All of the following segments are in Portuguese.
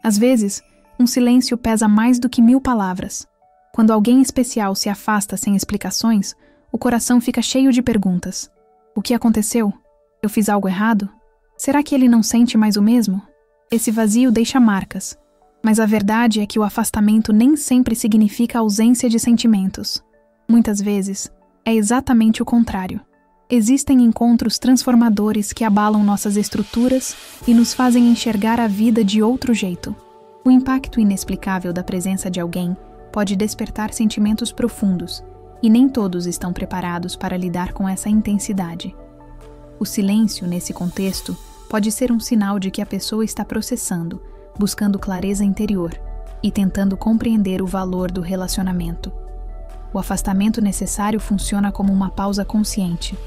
Às vezes, um silêncio pesa mais do que 1000 palavras. Quando alguém especial se afasta sem explicações, o coração fica cheio de perguntas. O que aconteceu? Eu fiz algo errado? Será que ele não sente mais o mesmo? Esse vazio deixa marcas. Mas a verdade é que o afastamento nem sempre significa ausência de sentimentos. Muitas vezes, é exatamente o contrário. Existem encontros transformadores que abalam nossas estruturas e nos fazem enxergar a vida de outro jeito. O impacto inexplicável da presença de alguém pode despertar sentimentos profundos, e nem todos estão preparados para lidar com essa intensidade. O silêncio, nesse contexto, pode ser um sinal de que a pessoa está processando, buscando clareza interior e tentando compreender o valor do relacionamento. O afastamento necessário funciona como uma pausa consciente.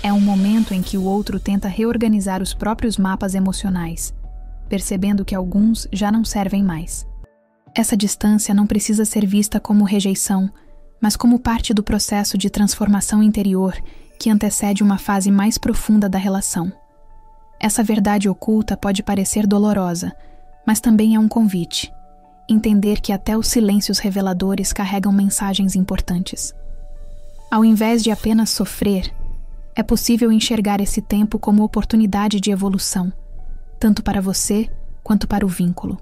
É um momento em que o outro tenta reorganizar os próprios mapas emocionais, percebendo que alguns já não servem mais. Essa distância não precisa ser vista como rejeição, mas como parte do processo de transformação interior que antecede uma fase mais profunda da relação. Essa verdade oculta pode parecer dolorosa, mas também é um convite. Entender que até os silêncios reveladores carregam mensagens importantes. Ao invés de apenas sofrer, é possível enxergar esse tempo como oportunidade de evolução, tanto para você quanto para o vínculo.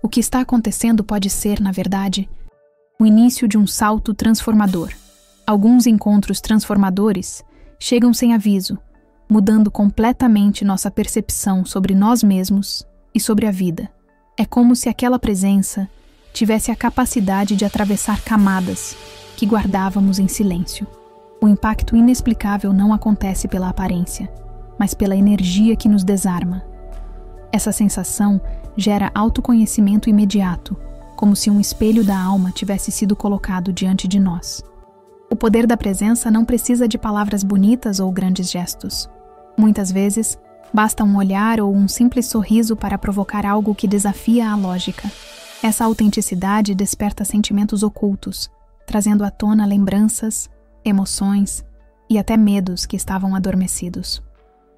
O que está acontecendo pode ser, na verdade, o início de um salto transformador. Alguns encontros transformadores chegam sem aviso, mudando completamente nossa percepção sobre nós mesmos e sobre a vida. É como se aquela presença tivesse a capacidade de atravessar camadas que guardávamos em silêncio. O impacto inexplicável não acontece pela aparência, mas pela energia que nos desarma. Essa sensação gera autoconhecimento imediato, como se um espelho da alma tivesse sido colocado diante de nós. O poder da presença não precisa de palavras bonitas ou grandes gestos. Muitas vezes, basta um olhar ou um simples sorriso para provocar algo que desafia a lógica. Essa autenticidade desperta sentimentos ocultos, trazendo à tona lembranças, emoções e até medos que estavam adormecidos.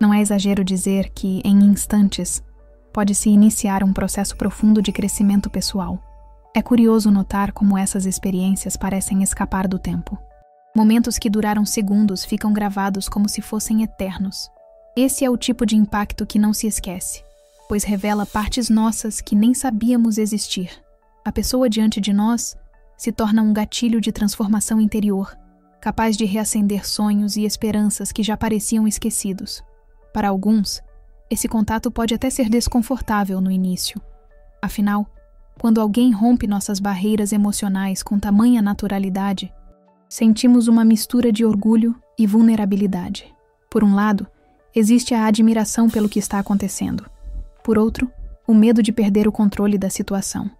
Não é exagero dizer que, em instantes, pode-se iniciar um processo profundo de crescimento pessoal. É curioso notar como essas experiências parecem escapar do tempo. Momentos que duraram segundos ficam gravados como se fossem eternos. Esse é o tipo de impacto que não se esquece, pois revela partes nossas que nem sabíamos existir. A pessoa diante de nós se torna um gatilho de transformação interior, capaz de reacender sonhos e esperanças que já pareciam esquecidos. Para alguns, esse contato pode até ser desconfortável no início. Afinal, quando alguém rompe nossas barreiras emocionais com tamanha naturalidade, sentimos uma mistura de orgulho e vulnerabilidade. Por um lado, existe a admiração pelo que está acontecendo. Por outro, o medo de perder o controle da situação.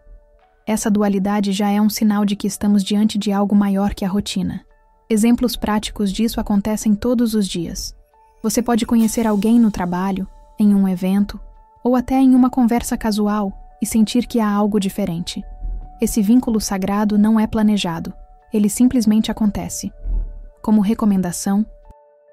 Essa dualidade já é um sinal de que estamos diante de algo maior que a rotina. Exemplos práticos disso acontecem todos os dias. Você pode conhecer alguém no trabalho, em um evento, ou até em uma conversa casual e sentir que há algo diferente. Esse vínculo sagrado não é planejado, ele simplesmente acontece. Como recomendação,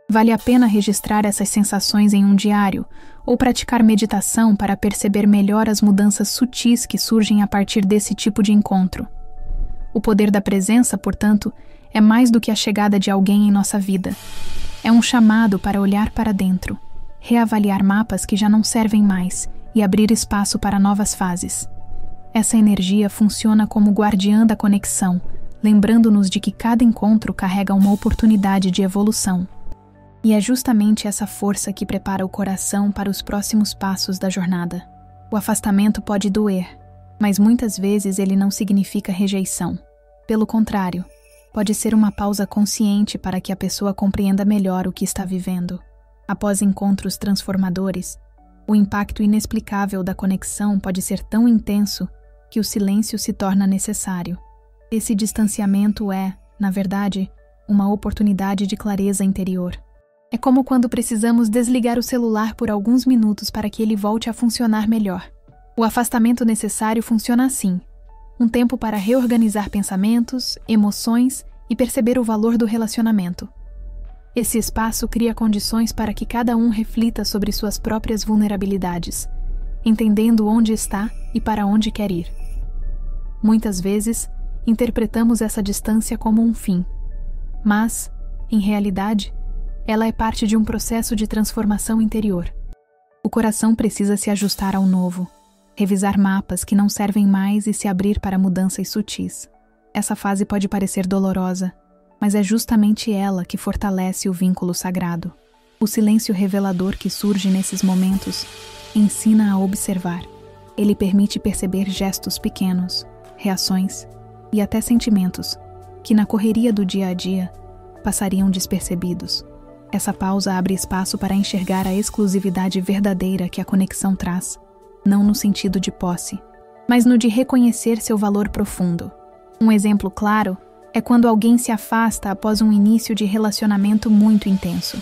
vale a pena registrar essas sensações em um diário ou praticar meditação para perceber melhor as mudanças sutis que surgem a partir desse tipo de encontro. O poder da presença, portanto, é mais do que a chegada de alguém em nossa vida. É um chamado para olhar para dentro, reavaliar mapas que já não servem mais e abrir espaço para novas fases. Essa energia funciona como guardiã da conexão, lembrando-nos de que cada encontro carrega uma oportunidade de evolução. E é justamente essa força que prepara o coração para os próximos passos da jornada. O afastamento pode doer, mas muitas vezes ele não significa rejeição. Pelo contrário, pode ser uma pausa consciente para que a pessoa compreenda melhor o que está vivendo. Após encontros transformadores, o impacto inexplicável da conexão pode ser tão intenso que o silêncio se torna necessário. Esse distanciamento é, na verdade, uma oportunidade de clareza interior. É como quando precisamos desligar o celular por alguns minutos para que ele volte a funcionar melhor. O afastamento necessário funciona assim: um tempo para reorganizar pensamentos, emoções e perceber o valor do relacionamento. Esse espaço cria condições para que cada um reflita sobre suas próprias vulnerabilidades entendendo onde está e para onde quer ir. Muitas vezes, interpretamos essa distância como um fim, mas, em realidade, ela é parte de um processo de transformação interior. O coração precisa se ajustar ao novo, revisar mapas que não servem mais e se abrir para mudanças sutis. Essa fase pode parecer dolorosa, mas é justamente ela que fortalece o vínculo sagrado. O silêncio revelador que surge nesses momentos ensina a observar. Ele permite perceber gestos pequenos, reações e até sentimentos que na correria do dia a dia passariam despercebidos. Essa pausa abre espaço para enxergar a exclusividade verdadeira que a conexão traz, não no sentido de posse, mas no de reconhecer seu valor profundo. Um exemplo claro é quando alguém se afasta após um início de relacionamento muito intenso.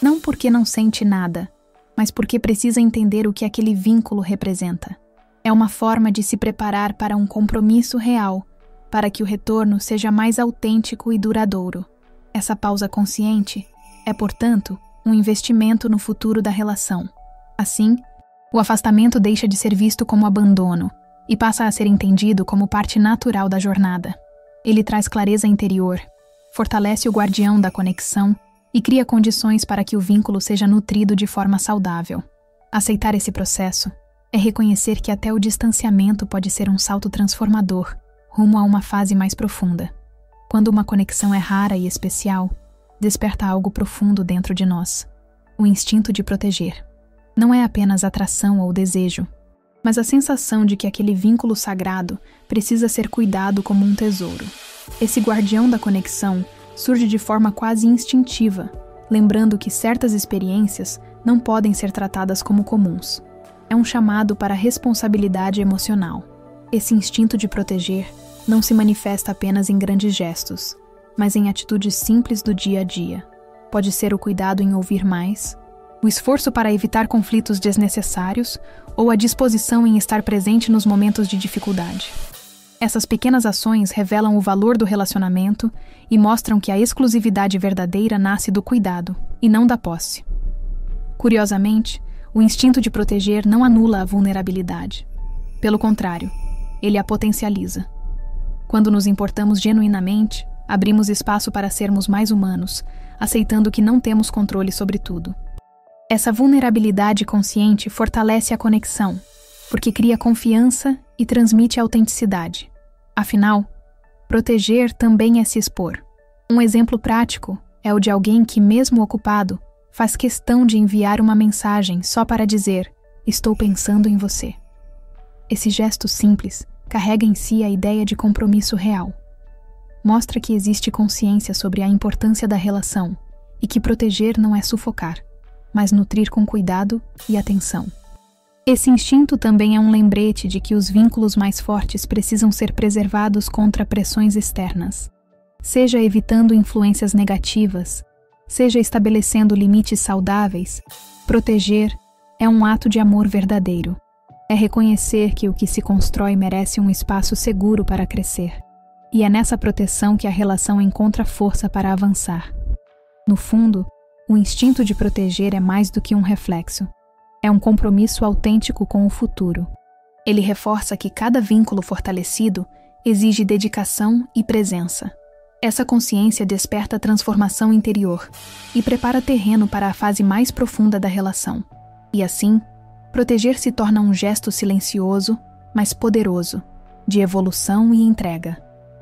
Não porque não sente nada, mas porque precisa entender o que aquele vínculo representa. É uma forma de se preparar para um compromisso real, para que o retorno seja mais autêntico e duradouro. Essa pausa consciente é, portanto, um investimento no futuro da relação. Assim, o afastamento deixa de ser visto como abandono e passa a ser entendido como parte natural da jornada. Ele traz clareza interior, fortalece o guardião da conexão e cria condições para que o vínculo seja nutrido de forma saudável. Aceitar esse processo é reconhecer que até o distanciamento pode ser um salto transformador, rumo a uma fase mais profunda. Quando uma conexão é rara e especial, desperta algo profundo dentro de nós, o instinto de proteger. Não é apenas atração ou desejo, mas a sensação de que aquele vínculo sagrado precisa ser cuidado como um tesouro. Esse guardião da conexão surge de forma quase instintiva, lembrando que certas experiências não podem ser tratadas como comuns. É um chamado para a responsabilidade emocional. Esse instinto de proteger não se manifesta apenas em grandes gestos, mas em atitudes simples do dia a dia. Pode ser o cuidado em ouvir mais, o esforço para evitar conflitos desnecessários ou a disposição em estar presente nos momentos de dificuldade. Essas pequenas ações revelam o valor do relacionamento e mostram que a exclusividade verdadeira nasce do cuidado e não da posse. Curiosamente, o instinto de proteger não anula a vulnerabilidade. Pelo contrário, ele a potencializa. Quando nos importamos genuinamente, abrimos espaço para sermos mais humanos, aceitando que não temos controle sobre tudo. Essa vulnerabilidade consciente fortalece a conexão, porque cria confiança e transmite autenticidade. Afinal, proteger também é se expor. Um exemplo prático é o de alguém que, mesmo ocupado, faz questão de enviar uma mensagem só para dizer: "Estou pensando em você". Esse gesto simples carrega em si a ideia de compromisso real. Mostra que existe consciência sobre a importância da relação e que proteger não é sufocar, mas nutrir com cuidado e atenção. Esse instinto também é um lembrete de que os vínculos mais fortes precisam ser preservados contra pressões externas, seja evitando influências negativas, seja estabelecendo limites saudáveis. Proteger é um ato de amor verdadeiro. É reconhecer que o que se constrói merece um espaço seguro para crescer. E é nessa proteção que a relação encontra força para avançar. No fundo, o instinto de proteger é mais do que um reflexo. É um compromisso autêntico com o futuro. Ele reforça que cada vínculo fortalecido exige dedicação e presença. Essa consciência desperta a transformação interior e prepara terreno para a fase mais profunda da relação. E assim, proteger se torna um gesto silencioso, mas poderoso, de evolução e entrega.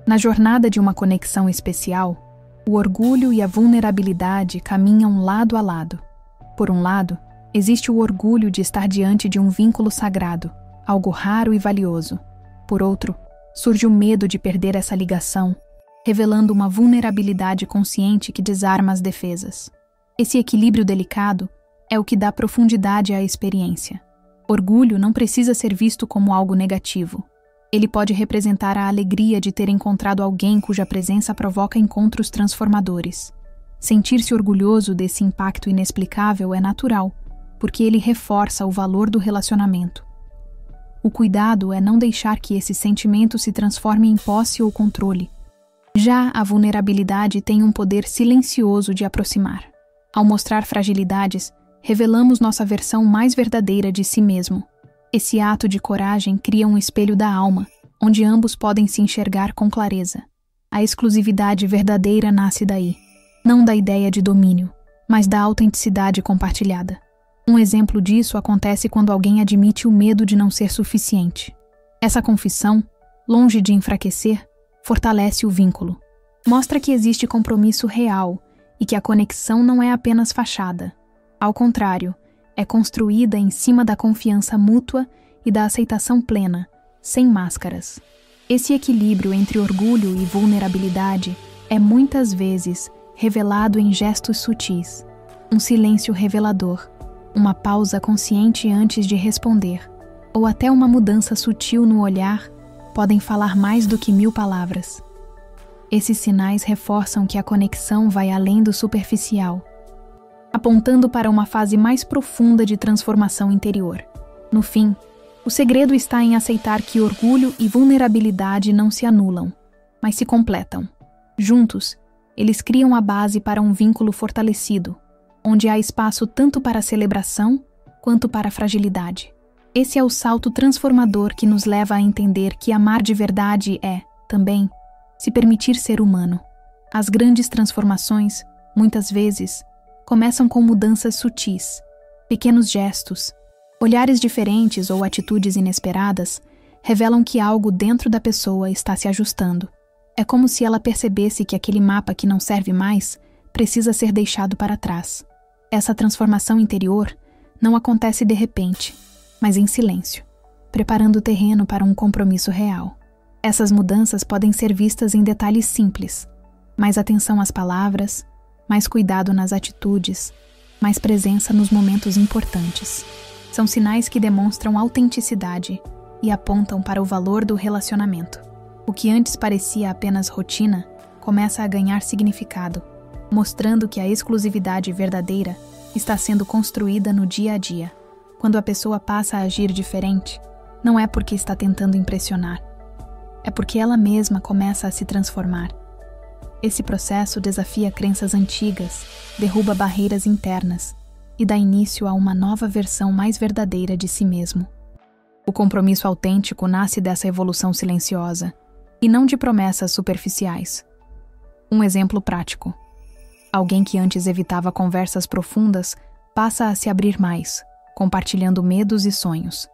Na jornada de uma conexão especial, o orgulho e a vulnerabilidade caminham lado a lado. Por um lado, existe o orgulho de estar diante de um vínculo sagrado, algo raro e valioso. Por outro, surge o medo de perder essa ligação, revelando uma vulnerabilidade consciente que desarma as defesas. Esse equilíbrio delicado é o que dá profundidade à experiência. Orgulho não precisa ser visto como algo negativo. Ele pode representar a alegria de ter encontrado alguém cuja presença provoca encontros transformadores. Sentir-se orgulhoso desse impacto inexplicável é natural, porque ele reforça o valor do relacionamento. O cuidado é não deixar que esse sentimento se transforme em posse ou controle. Já a vulnerabilidade tem um poder silencioso de aproximar. Ao mostrar fragilidades, revelamos nossa versão mais verdadeira de si mesmo. Esse ato de coragem cria um espelho da alma, onde ambos podem se enxergar com clareza. A exclusividade verdadeira nasce daí, não da ideia de domínio, mas da autenticidade compartilhada. Um exemplo disso acontece quando alguém admite o medo de não ser suficiente. Essa confissão, longe de enfraquecer, fortalece o vínculo. Mostra que existe compromisso real e que a conexão não é apenas fachada. Ao contrário, é construída em cima da confiança mútua e da aceitação plena, sem máscaras. Esse equilíbrio entre orgulho e vulnerabilidade é muitas vezes revelado em gestos sutis, um silêncio revelador, uma pausa consciente antes de responder, ou até uma mudança sutil no olhar, podem falar mais do que 1000 palavras. Esses sinais reforçam que a conexão vai além do superficial, apontando para uma fase mais profunda de transformação interior. No fim, o segredo está em aceitar que orgulho e vulnerabilidade não se anulam, mas se completam. Juntos, eles criam a base para um vínculo fortalecido, onde há espaço tanto para celebração quanto para fragilidade. Esse é o salto transformador que nos leva a entender que amar de verdade é, também, se permitir ser humano. As grandes transformações, muitas vezes, começam com mudanças sutis, pequenos gestos, olhares diferentes ou atitudes inesperadas revelam que algo dentro da pessoa está se ajustando. É como se ela percebesse que aquele mapa que não serve mais precisa ser deixado para trás. Essa transformação interior não acontece de repente, mas em silêncio, preparando o terreno para um compromisso real. Essas mudanças podem ser vistas em detalhes simples: mais atenção às palavras, mais cuidado nas atitudes, mais presença nos momentos importantes. São sinais que demonstram autenticidade e apontam para o valor do relacionamento. O que antes parecia apenas rotina começa a ganhar significado, mostrando que a exclusividade verdadeira está sendo construída no dia a dia. Quando a pessoa passa a agir diferente, não é porque está tentando impressionar, é porque ela mesma começa a se transformar. Esse processo desafia crenças antigas, derruba barreiras internas e dá início a uma nova versão mais verdadeira de si mesmo. O compromisso autêntico nasce dessa evolução silenciosa e não de promessas superficiais. Um exemplo prático: alguém que antes evitava conversas profundas passa a se abrir mais, compartilhando medos e sonhos.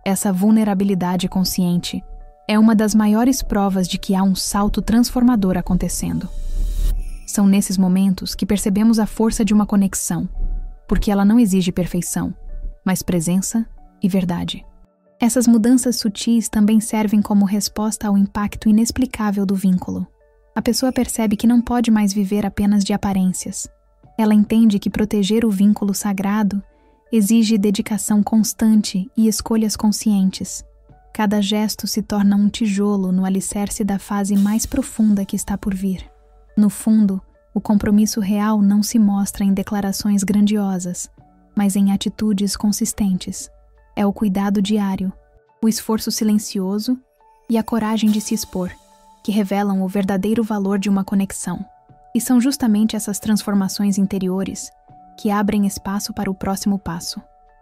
Essa vulnerabilidade consciente é uma das maiores provas de que há um salto transformador acontecendo. São nesses momentos que percebemos a força de uma conexão, porque ela não exige perfeição, mas presença e verdade. Essas mudanças sutis também servem como resposta ao impacto inexplicável do vínculo. A pessoa percebe que não pode mais viver apenas de aparências. Ela entende que proteger o vínculo sagrado exige dedicação constante e escolhas conscientes. Cada gesto se torna um tijolo no alicerce da fase mais profunda que está por vir. No fundo, o compromisso real não se mostra em declarações grandiosas, mas em atitudes consistentes. É o cuidado diário, o esforço silencioso e a coragem de se expor, que revelam o verdadeiro valor de uma conexão. E são justamente essas transformações interiores que abrem espaço para o próximo passo: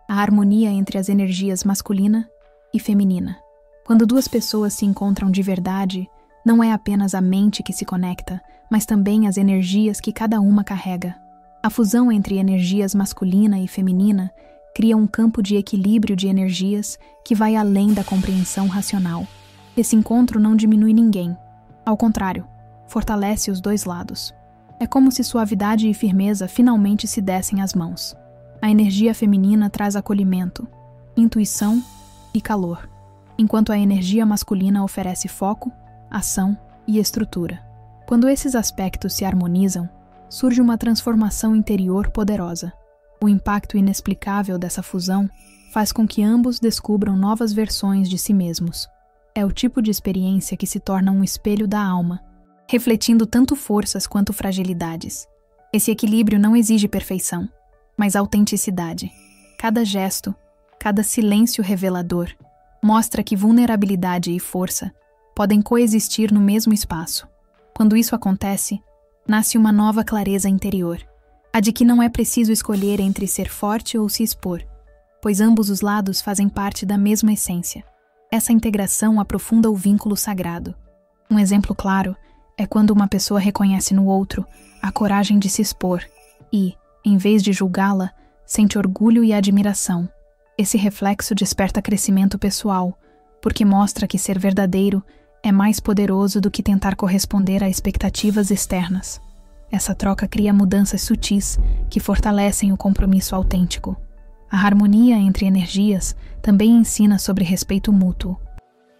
a harmonia entre as energias masculina e feminina. Quando duas pessoas se encontram de verdade, não é apenas a mente que se conecta, mas também as energias que cada uma carrega. A fusão entre energias masculina e feminina cria um campo de equilíbrio de energias que vai além da compreensão racional. Esse encontro não diminui ninguém. Ao contrário, fortalece os dois lados. É como se suavidade e firmeza finalmente se dessem as mãos. A energia feminina traz acolhimento, intuição e calor, enquanto a energia masculina oferece foco, ação e estrutura. Quando esses aspectos se harmonizam, surge uma transformação interior poderosa. O impacto inexplicável dessa fusão faz com que ambos descubram novas versões de si mesmos. É o tipo de experiência que se torna um espelho da alma, refletindo tanto forças quanto fragilidades. Esse equilíbrio não exige perfeição, mas autenticidade. Cada gesto, cada silêncio revelador, mostra que vulnerabilidade e força podem coexistir no mesmo espaço. Quando isso acontece, nasce uma nova clareza interior, a de que não é preciso escolher entre ser forte ou se expor, pois ambos os lados fazem parte da mesma essência. Essa integração aprofunda o vínculo sagrado. Um exemplo claro é quando uma pessoa reconhece no outro a coragem de se expor e, em vez de julgá-la, sente orgulho e admiração. Esse reflexo desperta crescimento pessoal, porque mostra que ser verdadeiro é mais poderoso do que tentar corresponder a expectativas externas. Essa troca cria mudanças sutis que fortalecem o compromisso autêntico. A harmonia entre energias também ensina sobre respeito mútuo.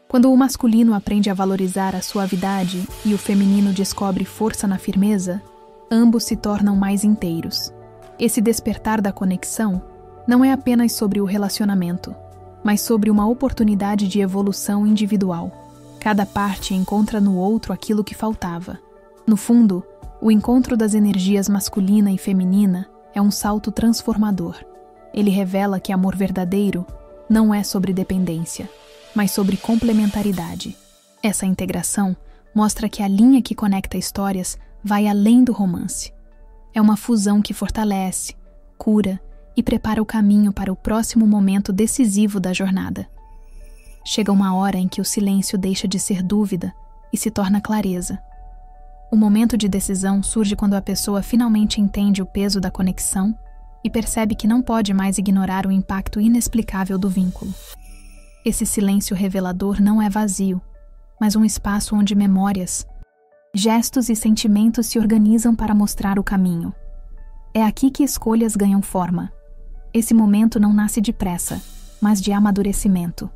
Quando o masculino aprende a valorizar a suavidade e o feminino descobre força na firmeza, ambos se tornam mais inteiros. Esse despertar da conexão não é apenas sobre o relacionamento, mas sobre uma oportunidade de evolução individual. Cada parte encontra no outro aquilo que faltava. No fundo, o encontro das energias masculina e feminina é um salto transformador. Ele revela que amor verdadeiro não é sobre dependência, mas sobre complementaridade. Essa integração mostra que a linha que conecta histórias vai além do romance. É uma fusão que fortalece, cura e prepara o caminho para o próximo momento decisivo da jornada. Chega uma hora em que o silêncio deixa de ser dúvida e se torna clareza. O momento de decisão surge quando a pessoa finalmente entende o peso da conexão e percebe que não pode mais ignorar o impacto inexplicável do vínculo. Esse silêncio revelador não é vazio, mas um espaço onde memórias, gestos e sentimentos se organizam para mostrar o caminho. É aqui que escolhas ganham forma. Esse momento não nasce depressa, mas de amadurecimento.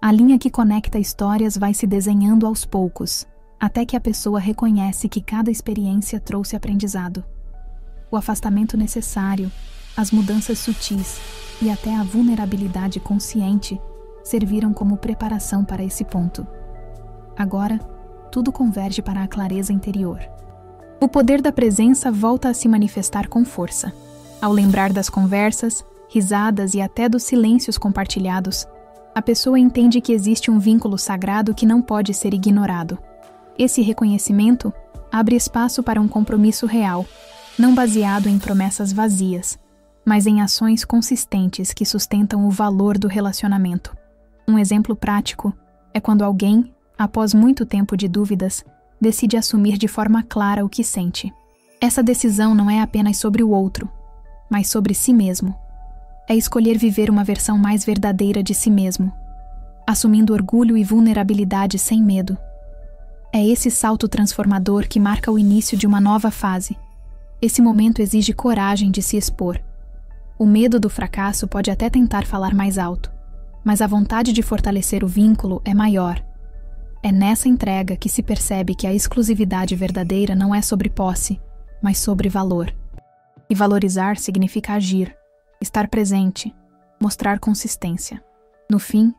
A linha que conecta histórias vai se desenhando aos poucos, até que a pessoa reconhece que cada experiência trouxe aprendizado. O afastamento necessário, as mudanças sutis e até a vulnerabilidade consciente serviram como preparação para esse ponto. Agora, tudo converge para a clareza interior. O poder da presença volta a se manifestar com força. Ao lembrar das conversas, risadas e até dos silêncios compartilhados, a pessoa entende que existe um vínculo sagrado que não pode ser ignorado. Esse reconhecimento abre espaço para um compromisso real, não baseado em promessas vazias, mas em ações consistentes que sustentam o valor do relacionamento. Um exemplo prático é quando alguém, após muito tempo de dúvidas, decide assumir de forma clara o que sente. Essa decisão não é apenas sobre o outro, mas sobre si mesmo. É escolher viver uma versão mais verdadeira de si mesmo, assumindo orgulho e vulnerabilidade sem medo. É esse salto transformador que marca o início de uma nova fase. Esse momento exige coragem de se expor. O medo do fracasso pode até tentar falar mais alto, mas a vontade de fortalecer o vínculo é maior. É nessa entrega que se percebe que a exclusividade verdadeira não é sobre posse, mas sobre valor. E valorizar significa agir, estar presente, mostrar consistência. No fim,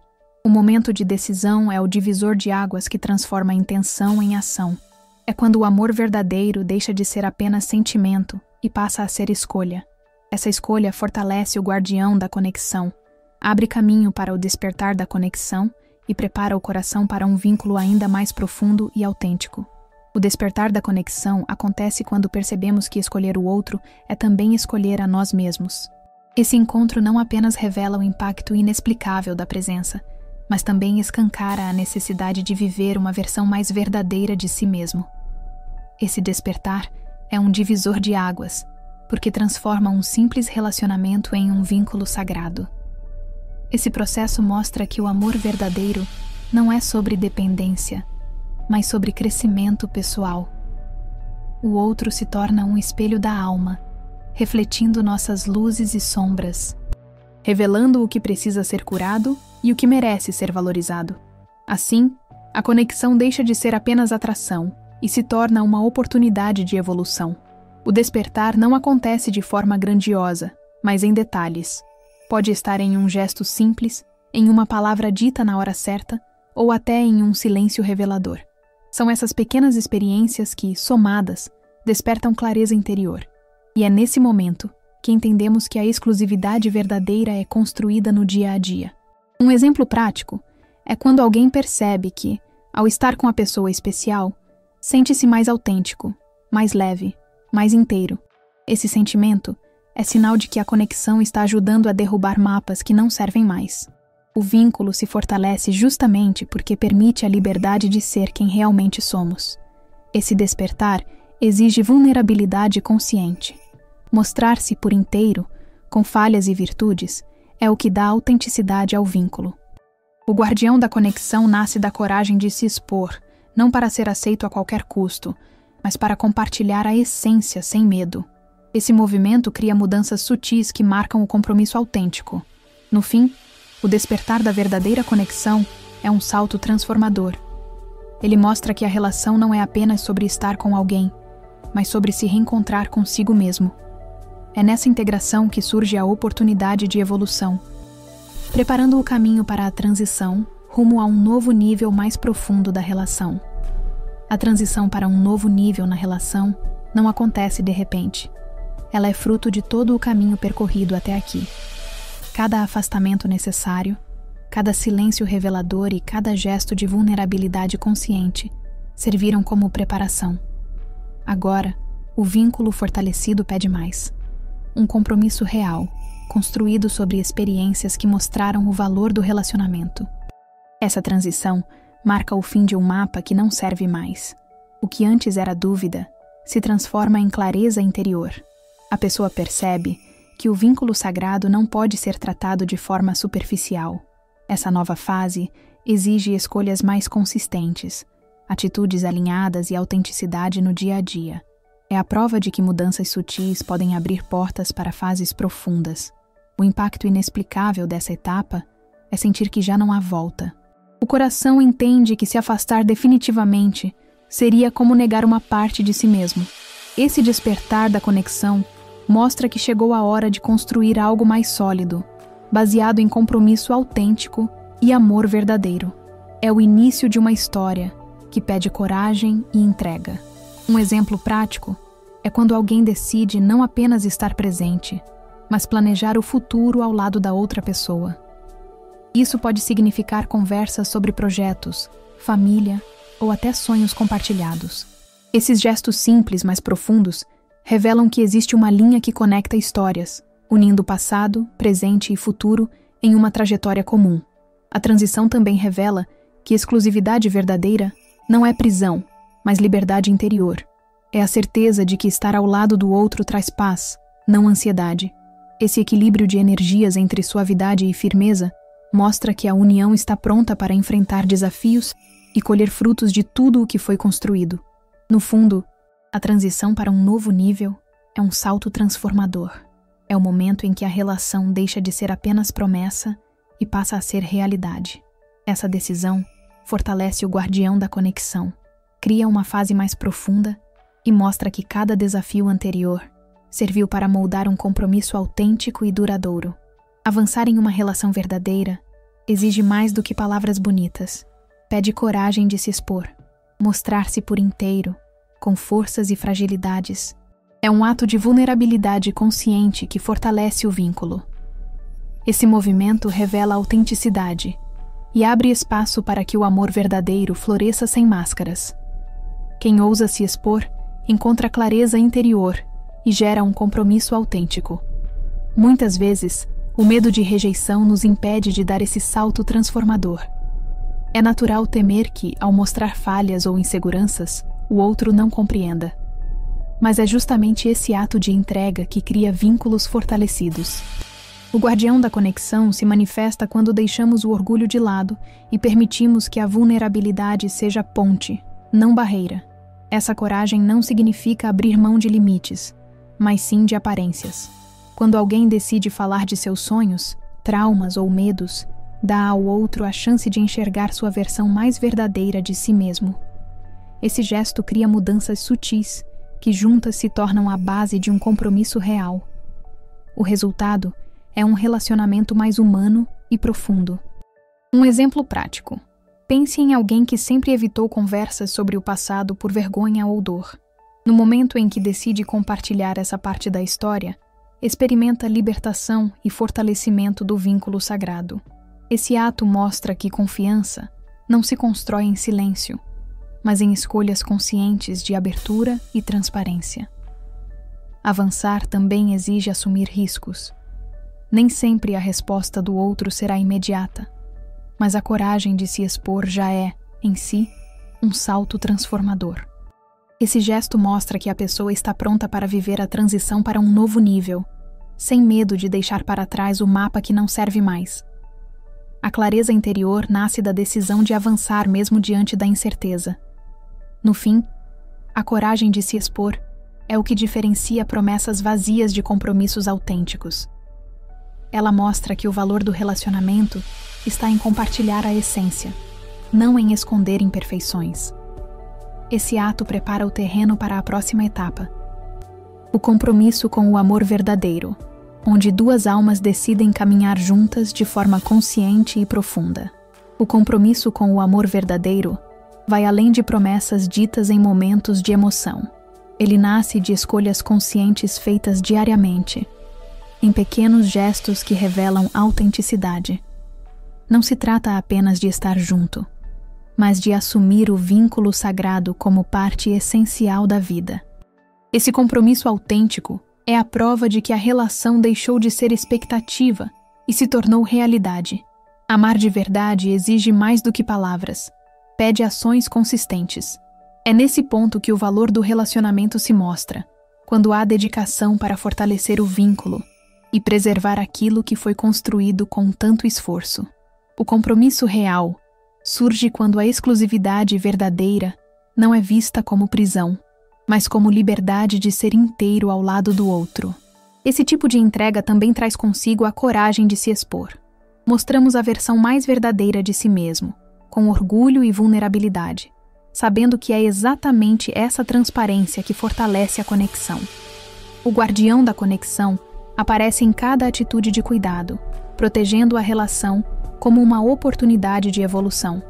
o momento de decisão é o divisor de águas que transforma a intenção em ação. É quando o amor verdadeiro deixa de ser apenas sentimento e passa a ser escolha. Essa escolha fortalece o guardião da conexão, abre caminho para o despertar da conexão e prepara o coração para um vínculo ainda mais profundo e autêntico. O despertar da conexão acontece quando percebemos que escolher o outro é também escolher a nós mesmos. Esse encontro não apenas revela o impacto inexplicável da presença, mas também escancara a necessidade de viver uma versão mais verdadeira de si mesmo. Esse despertar é um divisor de águas, porque transforma um simples relacionamento em um vínculo sagrado. Esse processo mostra que o amor verdadeiro não é sobre dependência, mas sobre crescimento pessoal. O outro se torna um espelho da alma, refletindo nossas luzes e sombras, revelando o que precisa ser curado e o que merece ser valorizado. Assim, a conexão deixa de ser apenas atração e se torna uma oportunidade de evolução. O despertar não acontece de forma grandiosa, mas em detalhes. Pode estar em um gesto simples, em uma palavra dita na hora certa, ou até em um silêncio revelador. São essas pequenas experiências que, somadas, despertam clareza interior. E é nesse momento que entendemos que a exclusividade verdadeira é construída no dia a dia. Um exemplo prático é quando alguém percebe que, ao estar com a pessoa especial, sente-se mais autêntico, mais leve, mais inteiro. Esse sentimento É sinal de que a conexão está ajudando a derrubar mapas que não servem mais. O vínculo se fortalece justamente porque permite a liberdade de ser quem realmente somos. Esse despertar exige vulnerabilidade consciente. Mostrar-se por inteiro, com falhas e virtudes, é o que dá autenticidade ao vínculo. O guardião da conexão nasce da coragem de se expor, não para ser aceito a qualquer custo, mas para compartilhar a essência sem medo. Esse movimento cria mudanças sutis que marcam o compromisso autêntico. No fim, o despertar da verdadeira conexão é um salto transformador. Ele mostra que a relação não é apenas sobre estar com alguém, mas sobre se reencontrar consigo mesmo. É nessa integração que surge a oportunidade de evolução, preparando o caminho para a transição rumo a um novo nível mais profundo da relação. A transição para um novo nível na relação não acontece de repente. Ela é fruto de todo o caminho percorrido até aqui. Cada afastamento necessário, cada silêncio revelador e cada gesto de vulnerabilidade consciente serviram como preparação. Agora, o vínculo fortalecido pede mais. Um compromisso real, construído sobre experiências que mostraram o valor do relacionamento. Essa transição marca o fim de um mapa que não serve mais. O que antes era dúvida se transforma em clareza interior. A pessoa percebe que o vínculo sagrado não pode ser tratado de forma superficial. Essa nova fase exige escolhas mais consistentes, atitudes alinhadas e autenticidade no dia a dia. É a prova de que mudanças sutis podem abrir portas para fases profundas. O impacto inexplicável dessa etapa é sentir que já não há volta. O coração entende que se afastar definitivamente seria como negar uma parte de si mesmo. Esse despertar da conexão mostra que chegou a hora de construir algo mais sólido, baseado em compromisso autêntico e amor verdadeiro. É o início de uma história que pede coragem e entrega. Um exemplo prático é quando alguém decide não apenas estar presente, mas planejar o futuro ao lado da outra pessoa. Isso pode significar conversas sobre projetos, família ou até sonhos compartilhados. Esses gestos simples, mas profundos, revelam que existe uma linha que conecta histórias, unindo passado, presente e futuro em uma trajetória comum. A transição também revela que exclusividade verdadeira não é prisão, mas liberdade interior. É a certeza de que estar ao lado do outro traz paz, não ansiedade. Esse equilíbrio de energias entre suavidade e firmeza mostra que a união está pronta para enfrentar desafios e colher frutos de tudo o que foi construído. No fundo, a transição para um novo nível é um salto transformador. É o momento em que a relação deixa de ser apenas promessa e passa a ser realidade. Essa decisão fortalece o guardião da conexão, cria uma fase mais profunda e mostra que cada desafio anterior serviu para moldar um compromisso autêntico e duradouro. Avançar em uma relação verdadeira exige mais do que palavras bonitas. Pede coragem de se expor, mostrar-se por inteiro, com forças e fragilidades. É um ato de vulnerabilidade consciente que fortalece o vínculo. Esse movimento revela autenticidade e abre espaço para que o amor verdadeiro floresça sem máscaras. Quem ousa se expor encontra clareza interior e gera um compromisso autêntico. Muitas vezes, o medo de rejeição nos impede de dar esse salto transformador. É natural temer que, ao mostrar falhas ou inseguranças, o outro não compreenda. Mas é justamente esse ato de entrega que cria vínculos fortalecidos. O guardião da conexão se manifesta quando deixamos o orgulho de lado e permitimos que a vulnerabilidade seja ponte, não barreira. Essa coragem não significa abrir mão de limites, mas sim de aparências. Quando alguém decide falar de seus sonhos, traumas ou medos, dá ao outro a chance de enxergar sua versão mais verdadeira de si mesmo. Esse gesto cria mudanças sutis, que juntas se tornam a base de um compromisso real. O resultado é um relacionamento mais humano e profundo. Um exemplo prático. Pense em alguém que sempre evitou conversas sobre o passado por vergonha ou dor. No momento em que decide compartilhar essa parte da história, experimenta libertação e fortalecimento do vínculo sagrado. Esse ato mostra que confiança não se constrói em silêncio, mas em escolhas conscientes de abertura e transparência. Avançar também exige assumir riscos. Nem sempre a resposta do outro será imediata, mas a coragem de se expor já é, em si, um salto transformador. Esse gesto mostra que a pessoa está pronta para viver a transição para um novo nível, sem medo de deixar para trás o mapa que não serve mais. A clareza interior nasce da decisão de avançar mesmo diante da incerteza. No fim, a coragem de se expor é o que diferencia promessas vazias de compromissos autênticos. Ela mostra que o valor do relacionamento está em compartilhar a essência, não em esconder imperfeições. Esse ato prepara o terreno para a próxima etapa: o compromisso com o amor verdadeiro, onde duas almas decidem caminhar juntas de forma consciente e profunda. O compromisso com o amor verdadeiro vai além de promessas ditas em momentos de emoção. Ele nasce de escolhas conscientes feitas diariamente, em pequenos gestos que revelam autenticidade. Não se trata apenas de estar junto, mas de assumir o vínculo sagrado como parte essencial da vida. Esse compromisso autêntico é a prova de que a relação deixou de ser expectativa e se tornou realidade. Amar de verdade exige mais do que palavras, pede ações consistentes. É nesse ponto que o valor do relacionamento se mostra, quando há dedicação para fortalecer o vínculo e preservar aquilo que foi construído com tanto esforço. O compromisso real surge quando a exclusividade verdadeira não é vista como prisão, mas como liberdade de ser inteiro ao lado do outro. Esse tipo de entrega também traz consigo a coragem de se expor. Mostramos a versão mais verdadeira de si mesmo, com orgulho e vulnerabilidade, sabendo que é exatamente essa transparência que fortalece a conexão. O guardião da conexão aparece em cada atitude de cuidado, protegendo a relação como uma oportunidade de evolução.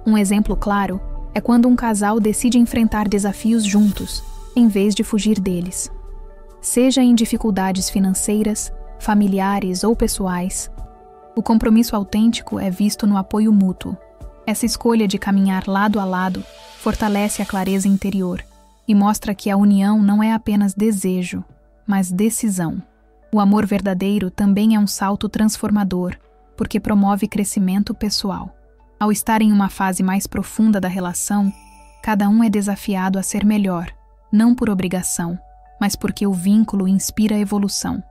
Um exemplo claro é quando um casal decide enfrentar desafios juntos, em vez de fugir deles. Seja em dificuldades financeiras, familiares ou pessoais, o compromisso autêntico é visto no apoio mútuo. Essa escolha de caminhar lado a lado fortalece a clareza interior e mostra que a união não é apenas desejo, mas decisão. O amor verdadeiro também é um salto transformador, porque promove crescimento pessoal. Ao estar em uma fase mais profunda da relação, cada um é desafiado a ser melhor, não por obrigação, mas porque o vínculo inspira a evolução.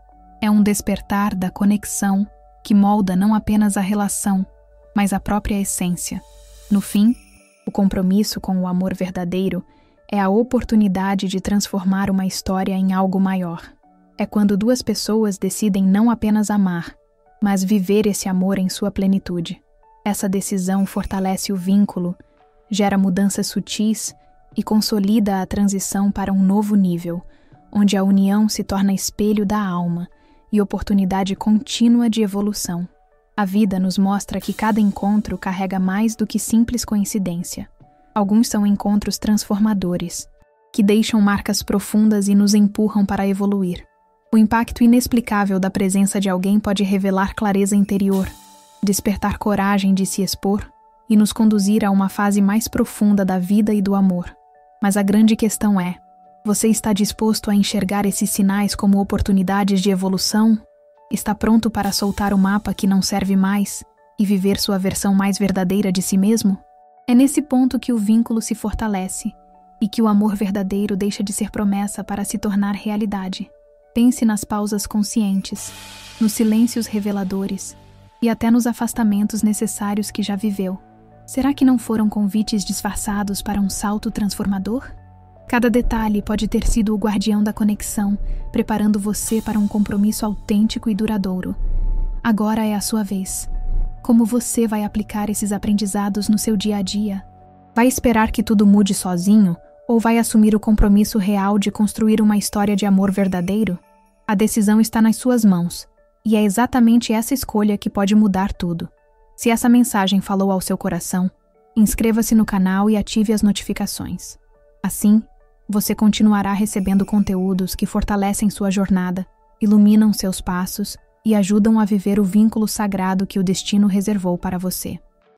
É um despertar da conexão que molda não apenas a relação, mas a própria essência. No fim, o compromisso com o amor verdadeiro é a oportunidade de transformar uma história em algo maior. É quando duas pessoas decidem não apenas amar, mas viver esse amor em sua plenitude. Essa decisão fortalece o vínculo, gera mudanças sutis e consolida a transição para um novo nível, onde a união se torna espelho da alma e oportunidade contínua de evolução. A vida nos mostra que cada encontro carrega mais do que simples coincidência. Alguns são encontros transformadores, que deixam marcas profundas e nos empurram para evoluir. O impacto inexplicável da presença de alguém pode revelar clareza interior, despertar coragem de se expor e nos conduzir a uma fase mais profunda da vida e do amor. Mas a grande questão é: você está disposto a enxergar esses sinais como oportunidades de evolução? Está pronto para soltar o mapa que não serve mais e viver sua versão mais verdadeira de si mesmo? É nesse ponto que o vínculo se fortalece e que o amor verdadeiro deixa de ser promessa para se tornar realidade. Pense nas pausas conscientes, nos silêncios reveladores e até nos afastamentos necessários que já viveu. Será que não foram convites disfarçados para um salto transformador? Cada detalhe pode ter sido o guardião da conexão, preparando você para um compromisso autêntico e duradouro. Agora é a sua vez. Como você vai aplicar esses aprendizados no seu dia a dia? Vai esperar que tudo mude sozinho? Ou vai assumir o compromisso real de construir uma história de amor verdadeiro? A decisão está nas suas mãos, e é exatamente essa escolha que pode mudar tudo. Se essa mensagem falou ao seu coração, inscreva-se no canal e ative as notificações. Assim, você continuará recebendo conteúdos que fortalecem sua jornada, iluminam seus passos e ajudam a viver o vínculo sagrado que o destino reservou para você.